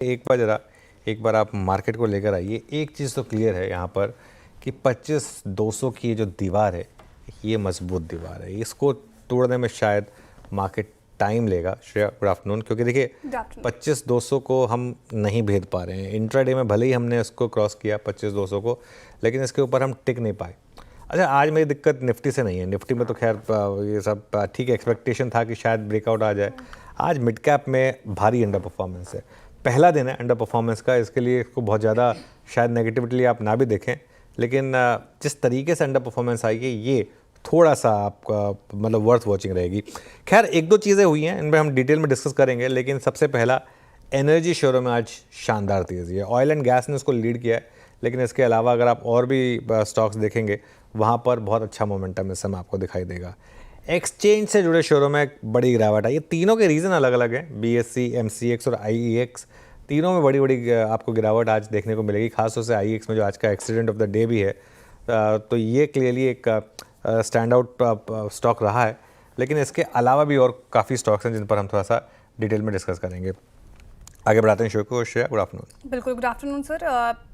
एक बार आप मार्केट को लेकर आइए। एक चीज़ तो क्लियर है यहाँ पर कि 25,200 की ये जो दीवार है, ये मजबूत दीवार है। इसको तोड़ने में शायद मार्केट टाइम लेगा। Shreya, good afternoon. क्योंकि देखिए 25,200 को हम नहीं भेद पा रहे हैं। इंट्राडे में भले ही हमने इसको क्रॉस किया 25,200 को, लेकिन इसके ऊपर हम टिक नहीं पाए। अच्छा, आज मेरी दिक्कत निफ्टी से नहीं है। निफ्टी में तो खैर ये सब ठीक है, एक्सपेक्टेशन था कि शायद ब्रेकआउट आ जाए। आज मिड कैप में भारी अंडर परफॉर्मेंस है। पहला दिन है अंडर परफॉर्मेंस का, इसके लिए इसको बहुत ज़्यादा शायद नेगेटिविटी आप ना भी देखें, लेकिन जिस तरीके से अंडर परफॉर्मेंस आई है ये थोड़ा सा आपका मतलब वर्थ वॉचिंग रहेगी। खैर एक दो चीज़ें हुई हैं, इनमें हम डिटेल में डिस्कस करेंगे, लेकिन सबसे पहला एनर्जी शेयरों में आज शानदार तेज़ी है। ऑयल एंड गैस ने उसको लीड किया है, लेकिन इसके अलावा अगर आप और भी स्टॉक्स देखेंगे वहाँ पर बहुत अच्छा मोमेंटम इस समय आपको दिखाई देगा। एक्सचेंज से जुड़े शेयरों में बड़ी गिरावट आई है। तीनों के रीज़न अलग अलग हैं, BSE, MCX और IEX, तीनों में बड़ी बड़ी आपको गिरावट आज देखने को मिलेगी। खासतौर से IEX में जो आज का एक्सीडेंट ऑफ द डे भी है, तो ये क्लियरली एक स्टैंड आउट स्टॉक रहा है। लेकिन इसके अलावा भी और काफ़ी स्टॉक्स हैं जिन पर हम थोड़ा सा डिटेल में डिस्कस करेंगे। आगे बढ़ाते हैं शो को। Shreya, good afternoon. बिल्कुल, गुड आफ्टरनून सर।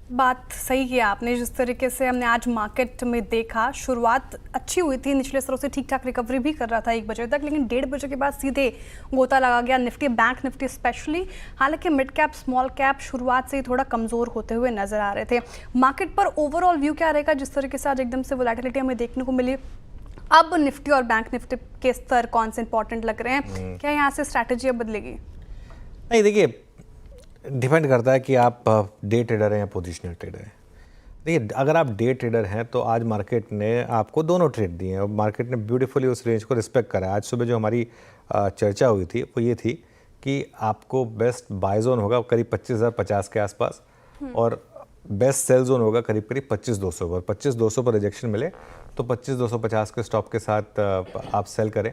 बात सही किया आपने। जिस तरीके से हमने आज मार्केट में देखा, शुरुआत अच्छी हुई थी, निचले स्तरों से ठीक ठाक रिकवरी भी कर रहा था 1 बजे तक, लेकिन 1:30 बजे के बाद सीधे गोता लगा गया निफ्टी, बैंक निफ्टी स्पेशली। हालांकि मिड कैप स्मॉल कैप शुरुआत से ही थोड़ा कमज़ोर होते हुए नजर आ रहे थे। मार्केट पर ओवरऑल व्यू क्या रहेगा, जिस तरीके से आज एकदम से वोलेटिलिटी हमें देखने को मिली? अब निफ्टी और बैंक निफ्टी के स्तर कौन से इंपॉर्टेंट लग रहे हैं? क्या यहाँ से स्ट्रैटेजी अब बदलेगी? नहीं, देखिए डिपेंड करता है कि आप डे ट्रेडर हैं या पोजिशनल ट्रेडर हैं। देखिए अगर आप डे ट्रेडर हैं तो आज मार्केट ने आपको दोनों ट्रेड दिए हैं और मार्केट ने ब्यूटीफुली उस रेंज को रिस्पेक्ट करा है। आज सुबह जो हमारी चर्चा हुई थी वो ये थी कि आपको बेस्ट बाय जोन होगा करीब 25,050 के आसपास और बेस्ट सेल जोन होगा करीब करीब 25,200 पर। 25,200 पर रिजेक्शन मिले तो 25,250 के स्टॉप के साथ आप सेल करें।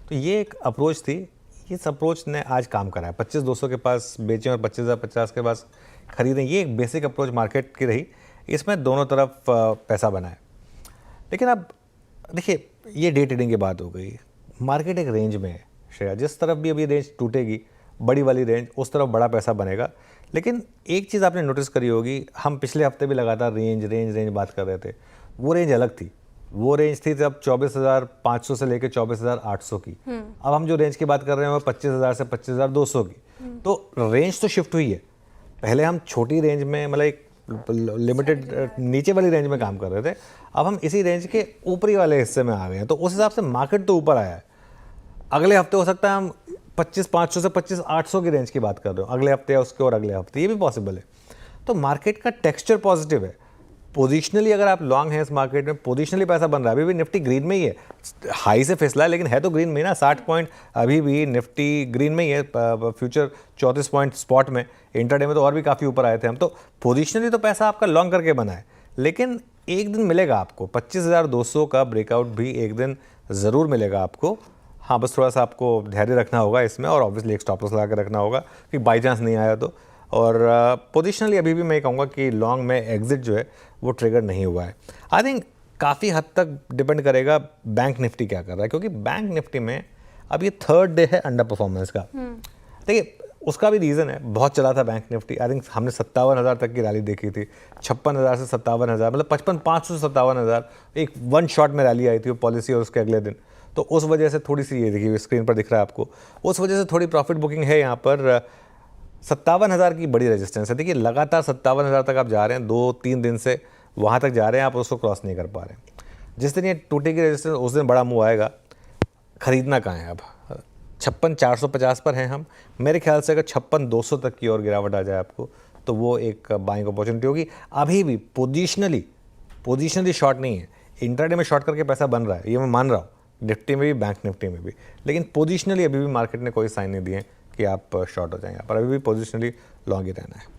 तो ये एक अप्रोच थी, इस अप्रोच ने आज काम करा है। 25,200 के पास बेचें और 25,050 के पास खरीदें, ये एक बेसिक अप्रोच मार्केट की रही। इसमें दोनों तरफ पैसा बना है। लेकिन अब देखिए ये डे ट्रेडिंग की बात हो गई, मार्केट एक रेंज में है श्रेया, जिस तरफ भी अभी रेंज टूटेगी बड़ी वाली रेंज, उस तरफ बड़ा पैसा बनेगा। लेकिन एक चीज़ आपने नोटिस करी होगी, हम पिछले हफ्ते भी लगातार रेंज बात कर रहे थे। वो रेंज अलग थी, वो रेंज थी जब 24,500 से लेकर 24,800 की। अब हम जो रेंज की बात कर रहे हैं वो 25,000 से 25,200 की। तो रेंज तो शिफ्ट हुई है। पहले हम छोटी रेंज में मतलब एक लिमिटेड नीचे वाली रेंज में काम कर रहे थे, अब हम इसी रेंज के ऊपरी वाले हिस्से में आ गए हैं। तो उस हिसाब से मार्केट तो ऊपर आया है। अगले हफ्ते हो सकता है हम 25,500 से 25,800 की रेंज की बात कर रहे हो, अगले हफ्ते या उसके और अगले हफ्ते, ये भी पॉसिबल है। तो मार्केट का टेक्सचर पॉजिटिव है। पोजिशनली अगर आप लॉन्ग हैं इस मार्केट में, पोजिशनली पैसा बन रहा है। अभी भी निफ्टी ग्रीन में ही है, हाई से फिसला है लेकिन है तो ग्रीन में ही ना। 60 पॉइंट अभी भी निफ्टी ग्रीन में ही है, फ्यूचर 34 पॉइंट स्पॉट में। इंटरडे में तो और भी काफ़ी ऊपर आए थे हम। तो पोजिशनली तो पैसा आपका लॉन्ग करके बना है, लेकिन एक दिन मिलेगा आपको 25,200 का ब्रेकआउट भी एक दिन ज़रूर मिलेगा आपको। हाँ, बस थोड़ा सा आपको धैर्य रखना होगा इसमें और ऑब्वियसली एक स्टॉप लॉस लगा कर रखना होगा कि बाई चांस नहीं आया तो। और पोजिशनली अभी भी मैं कहूँगा कि लॉन्ग में एग्जिट जो है वो ट्रिगर नहीं हुआ है। आई थिंक काफ़ी हद तक डिपेंड करेगा बैंक निफ्टी क्या कर रहा है, क्योंकि बैंक निफ्टी में अब ये 3rd डे है अंडर परफॉर्मेंस का। देखिए उसका भी रीज़न है, बहुत चला था बैंक निफ्टी। आई थिंक हमने 57,000 तक की रैली देखी थी, 56,000 से 57,000, मतलब 55,500 से 57,000 एक वन शॉट में रैली आई थी वो पॉलिसी और उसके अगले दिन। तो उस वजह से थोड़ी सी, ये देखिए स्क्रीन पर दिख रहा है आपको, उस वजह से थोड़ी प्रॉफिट बुकिंग है यहाँ पर। 57,000 की बड़ी रेजिस्टेंस है। देखिए लगातार 57,000 तक आप जा रहे हैं, 2-3 दिन से वहाँ तक जा रहे हैं, आप उसको क्रॉस नहीं कर पा रहे हैं। जिस दिन ये टूटेगी रेजिस्टेंस उस दिन बड़ा मूव आएगा। खरीदना कहाँ है अब? 56,450 पर हैं हम। मेरे ख्याल से अगर 56,200 तक की और गिरावट आ जाए आपको तो वो एक बाइंग अपॉर्चुनिटी होगी। अभी भी पोजिशनली शॉर्ट नहीं है। इंट्राडे में शॉर्ट करके पैसा बन रहा है, ये मैं मान रहा हूँ, निफ्टी में भी बैंक निफ्टी में भी। लेकिन पोजिशनली अभी भी मार्केट ने कोई साइन नहीं दिए कि आप शॉर्ट हो जाएंगे, पर अभी भी पोजिशनली लॉन्ग ही रहना है।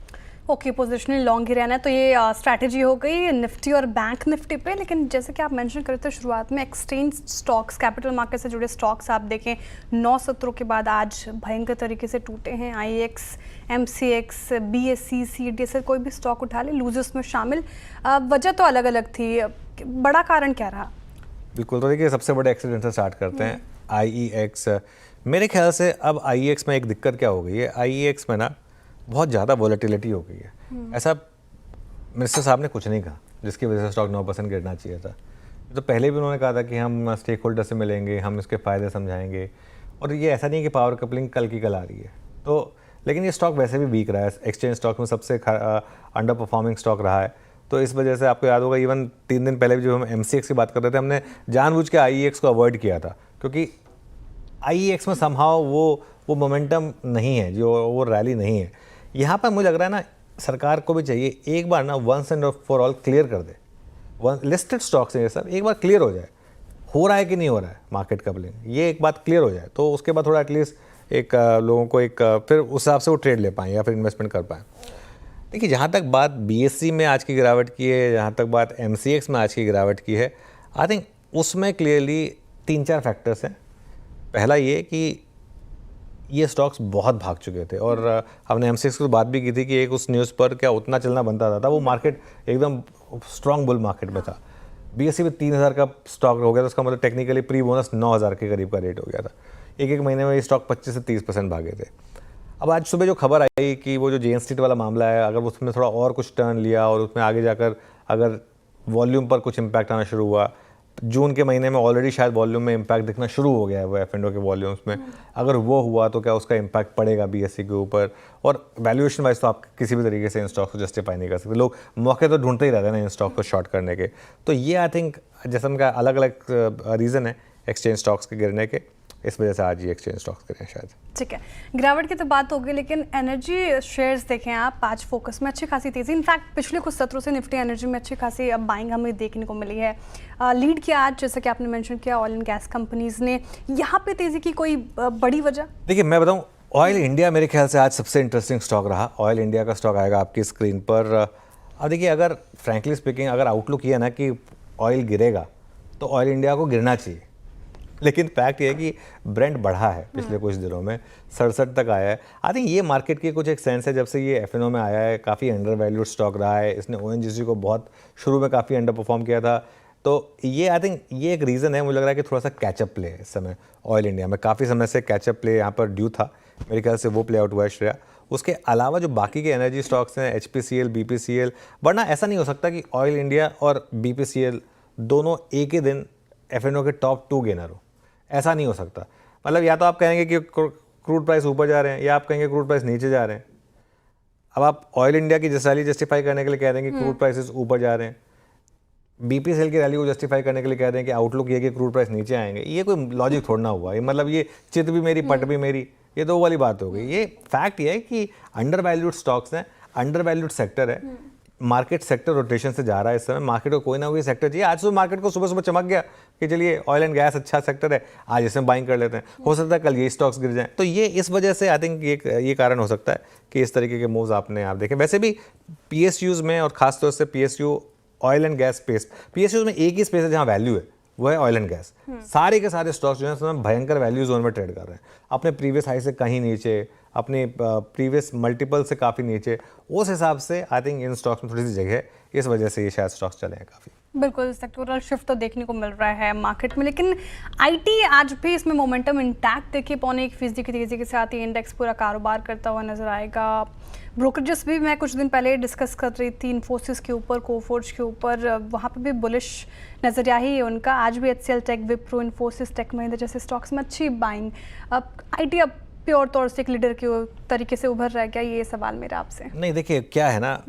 ओके, पोजिशनली लॉन्ग ही रहना है। तो ये स्ट्रैटेजी हो गई निफ्टी और बैंक निफ्टी पे। लेकिन जैसे कि आप मेंशन कर रहे थे शुरुआत में, एक्सचेंज स्टॉक्स, कैपिटल मार्केट से जुड़े स्टॉक्स आप देखें 9 सत्रों के बाद आज भयंकर तरीके से टूटे हैं। IEX, MCX, BSE, CDSL, कोई भी स्टॉक उठा ले लूजर्स में शामिल। वजह तो अलग अलग थी, बड़ा कारण क्या रहा? बिल्कुल, तो देखिए सबसे बड़े एक्सीडेंट से स्टार्ट करते हैं। IEX, मेरे ख्याल से अब IEX में एक दिक्कत क्या हो गई है, IEX में ना बहुत ज़्यादा वॉलेटिलिटी हो गई है। ऐसा मिनिस्टर साहब ने कुछ नहीं कहा जिसकी वजह से स्टॉक 9% गिरना चाहिए था। तो पहले भी उन्होंने कहा था कि हम स्टेक होल्डर से मिलेंगे, हम इसके फ़ायदे समझाएंगे, और ये ऐसा नहीं है कि पावर कपलिंग कल की कल आ रही है। तो लेकिन ये स्टॉक वैसे भी वीक रहा है, एक्सचेंज स्टॉक में सबसे अंडर परफॉर्मिंग स्टॉक रहा है। तो इस वजह से आपको याद होगा, इवन 3 दिन पहले भी जो हम MCX की बात कर रहे थे, हमने जानबूझ के IEX को अवॉइड किया था, क्योंकि IEX में समहाउ वो मोमेंटम नहीं है, जो वो रैली नहीं है। यहाँ पर मुझे लग रहा है ना, सरकार को भी चाहिए एक बार ना once and for all clear कर दे, लिस्टेड स्टॉक्स हैं ये सब, एक बार क्लियर हो जाए, हो रहा है कि नहीं हो रहा है मार्केट कपलिंग, ये एक बात क्लियर हो जाए, तो उसके बाद थोड़ा एटलीस्ट एक लोगों को एक फिर उस हिसाब से वो ट्रेड ले पाएँ या फिर इन्वेस्टमेंट कर पाएँ। देखिए, जहाँ तक बात BSE में आज की गिरावट की है, जहाँ तक बात MCX में आज की गिरावट की है, आई थिंक उसमें क्लियरली 3-4 फैक्टर्स हैं। पहला ये कि ये स्टॉक्स बहुत भाग चुके थे, और हमने MCX की बात भी की थी कि एक उस न्यूज़ पर क्या उतना चलना बनता था, वो मार्केट एकदम स्ट्रॉन्ग बुल मार्केट में था। BSE में 3000 का स्टॉक हो गया, तो उसका मतलब टेक्निकली प्री बोनस 9000 के करीब का रेट हो गया था। एक महीने में ये स्टॉक 25 से 30% भागे थे। अब आज सुबह जो खबर आई कि वो जो जेन स्ट्रीट वाला मामला है, अगर उसमें थोड़ा और कुछ टर्न लिया और उसमें आगे जाकर अगर वॉल्यूम पर कुछ इम्पैक्ट आना शुरू हुआ, जून के महीने में ऑलरेडी शायद वॉल्यूम में इम्पैक्ट दिखना शुरू हो गया है वो F&O के वॉल्यूम्स में, अगर वो हुआ तो क्या उसका इम्पैक्ट पड़ेगा BSE के ऊपर। और वैल्यूएशन वाइज तो आप किसी भी तरीके से इन स्टॉक को जस्टिफाई नहीं कर सकते, लोग मौके तो ढूंढते ही रहते हैं ना इन स्टॉक को शॉर्ट करने के। तो ये आई थिंक जैसा उनका अलग अलग रीज़न है एक्सचेंज स्टॉक्स के गिरने के, इस वजह से आज ये एक्सचेंज स्टॉक्स गिरे शायद। ठीक है, गिरावट की तो बात होगी, लेकिन एनर्जी शेयर्स देखें आप, आज फोकस में अच्छी खासी तेजी, इनफैक्ट पिछले कुछ सत्रों से निफ्टी एनर्जी में अच्छी खासी अब बाइंग हमें देखने को मिली है। लीड किया आज, जैसा कि आपने मेंशन किया, ऑयल एंड गैस कंपनीज ने। यहाँ पे तेजी की कोई बड़ी वजह? देखिए, मैं बताऊँ, ऑयल इंडिया मेरे ख्याल से आज सबसे इंटरेस्टिंग स्टॉक रहा। ऑयल इंडिया का स्टॉक आएगा आपकी स्क्रीन पर। अब देखिए, अगर फ्रैंकली स्पीकिंग अगर आउटलुक ये है ना कि ऑयल गिरेगा, तो ऑयल इंडिया को गिरना चाहिए, लेकिन फैक्ट ये है कि ब्रेंट बढ़ा है पिछले कुछ दिनों में, 67 तक आया है। आई थिंक ये मार्केट की कुछ एक सेंस है, जब से ये F&O में आया है, काफ़ी अंडर वैल्यूड स्टॉक रहा है। इसने ONGC को बहुत शुरू में काफ़ी अंडर परफॉर्म किया था, तो ये आई थिंक ये एक रीज़न है। मुझे लग रहा है कि थोड़ा सा कैचअप प्ले है इस समय ऑयल इंडिया में, काफ़ी समय से कैचअप प्ले यहाँ पर ड्यू था, मेरे ख्याल से वो प्ले आउट हुआ है श्रेया। उसके अलावा जो बाकी के एनर्जी स्टॉक्स हैं, HPCL, BPCL, वरना ऐसा नहीं हो सकता कि ऑयल इंडिया और BPCL दोनों एक ही दिन F&O के टॉप 2 गेनर हो, ऐसा नहीं हो सकता। मतलब या तो आप कहेंगे कि क्रूड प्राइस ऊपर जा रहे हैं, या आप कहेंगे क्रूड प्राइस नीचे जा रहे हैं। अब आप ऑयल इंडिया की रैली जस्टिफाई करने के लिए कह रहे हैं कि क्रूड प्राइसेस ऊपर जा रहे हैं, BPCL की रैली को जस्टिफाई करने के लिए कह रहे हैं कि आउटलुक ये कि क्रूड प्राइस नीचे आएंगे। ये कोई लॉजिक थोड़ा ना हुआ, ये मतलब ये चित भी मेरी पट भी मेरी, ये तो वाली बात हो गई। ये फैक्ट ये है कि अंडर वैल्यूड स्टॉक्स हैं, अंडर वैल्यूड सेक्टर है, मार्केट सेक्टर रोटेशन से जा रहा है इस समय। मार्केट को कोई ना कोई सेक्टर चाहिए। आज सुबह मार्केट को सुबह सुबह चमक गया कि चलिए ऑयल एंड गैस अच्छा सेक्टर है, आज इसमें बाइंग कर लेते हैं, हो सकता है कल ये स्टॉक्स गिर जाएं। तो ये इस वजह से आई थिंक ये कारण हो सकता है कि इस तरीके के मूव्स आप देखें। वैसे भी PSUs में, और खासतौर से PSU oil and gas space, PSUs में एक ही स्पेस है जहाँ वैल्यू है, वो है ऑयल एंड गैस। सारे के सारे स्टॉक्स जो है भयंकर वैल्यू जोन में ट्रेड कर रहे हैं, अपने प्रीवियस हाई से कहीं नीचे, अपने प्रीवियस मल्टीपल से काफ़ी नीचे। उस हिसाब से आई थिंक इन स्टॉक्स में थोड़ी सी जगह है, इस वजह से ये शायद स्टॉक्स चले हैं काफ़ी। बिल्कुल, सेक्टोरल शिफ्ट तो देखने को मिल रहा है मार्केट में, लेकिन IT आज भी इसमें मोमेंटम इंटैक्ट देखिए, 0.25% की तेजी के साथ ये इंडेक्स पूरा कारोबार करता हुआ नजर आएगा। ब्रोकरेजेस भी मैं कुछ दिन पहले डिस्कस कर रही थी, इन्फोसिस के ऊपर, कोफोर्ज के ऊपर, वहाँ पे भी बुलिश नजरिया ही है उनका। आज भी HCL tech, Wipro, Infosys, tech Mahindra जैसे स्टॉक्स में अच्छी बाइंग। अब IT अब प्योर तौर से एक लीडर के तरीके से उभर रहा है क्या, ये सवाल मेरा आपसे? नहीं, देखिए क्या है ना,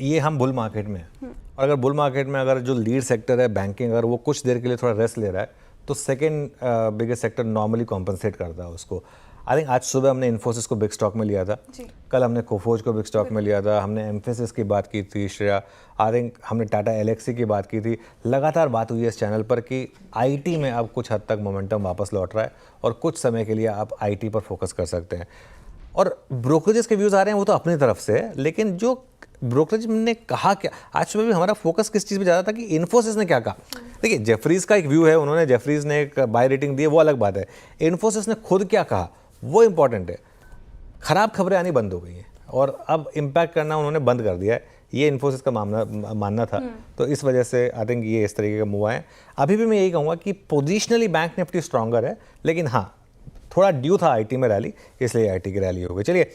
ये हम बुल मार्केट में हैं, और अगर बुल मार्केट में अगर जो लीड सेक्टर है बैंकिंग, अगर वो कुछ देर के लिए थोड़ा रेस्ट ले रहा है, तो second biggest sector normally compensate करता है उसको। आई थिंक आज सुबह हमने इन्फोसिस को बिग स्टॉक में लिया था, कल हमने कोफोर्ज को बिग स्टॉक में लिया था, हमने एम्फेसिस की बात की थी श्रेया, आई थिंक हमने टाटा एलेक्सी की बात की थी। लगातार बात हुई है इस चैनल पर कि IT में अब कुछ हद तक मोमेंटम वापस लौट रहा है, और कुछ समय के लिए आप IT पर फोकस कर सकते हैं। और ब्रोकरेजेस के व्यूज़ आ रहे हैं वो तो अपनी तरफ से है, लेकिन जो ब्रोकरेज ने कहा क्या, आज सुबह भी हमारा फोकस किस चीज़ पे ज़्यादा था कि इन्फोसिस ने क्या कहा। देखिए, जेफरीज का एक व्यू है, उन्होंने जेफरीज ने एक बाय रेटिंग दी है, वो अलग बात है। इन्फोसिस ने खुद क्या कहा वो इंपॉर्टेंट है। खराब खबरें आनी बंद हो गई हैं, और अब इम्पैक्ट करना उन्होंने बंद कर दिया है, ये इन्फोसिस का मानना था। तो इस वजह से आई थिंक ये इस तरीके का मूव आए। अभी भी मैं यही कहूँगा कि पोजिशनली बैंक निफ्टी स्ट्रॉन्गर है, लेकिन हाँ थोड़ा ड्यू था IT में रैली, इसलिए IT की रैली हो गई। चलिए